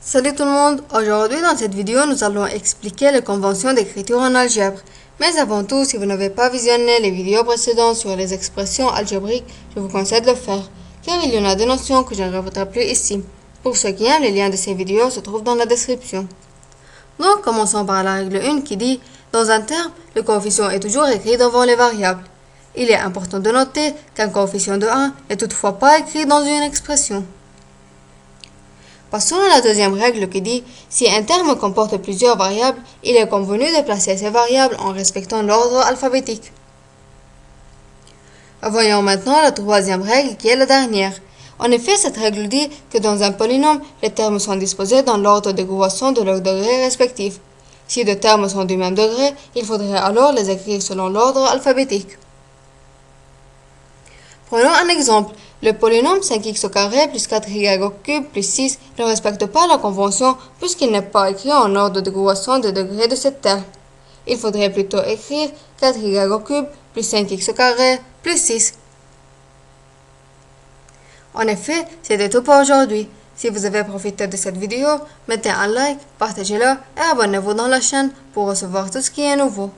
Salut tout le monde, aujourd'hui dans cette vidéo nous allons expliquer les conventions d'écriture en algèbre. Mais avant tout, si vous n'avez pas visionné les vidéos précédentes sur les expressions algébriques, je vous conseille de le faire, car il y en a des notions que je ne répéterai plus ici. Pour ceux qui aiment, les liens de ces vidéos se trouvent dans la description. Donc commençons par la règle 1 qui dit, dans un terme, le coefficient est toujours écrit devant les variables. Il est important de noter qu'un coefficient de 1 n'est toutefois pas écrit dans une expression. Passons à la deuxième règle qui dit, si un terme comporte plusieurs variables, il est convenu de placer ces variables en respectant l'ordre alphabétique. Voyons maintenant la troisième règle qui est la dernière. En effet, cette règle dit que dans un polynôme, les termes sont disposés dans l'ordre de décroissance de leurs degrés respectifs. Si deux termes sont du même degré, il faudrait alors les écrire selon l'ordre alphabétique. Prenons un exemple. Le polynôme 5x au carré plus 4y au cube plus 6 ne respecte pas la convention puisqu'il n'est pas écrit en ordre de décroissance de degrés de cette terme. Il faudrait plutôt écrire 4y au cube plus 5x au carré plus 6. En effet, c'était tout pour aujourd'hui. Si vous avez profité de cette vidéo, mettez un like, partagez-la et abonnez-vous dans la chaîne pour recevoir tout ce qui est nouveau.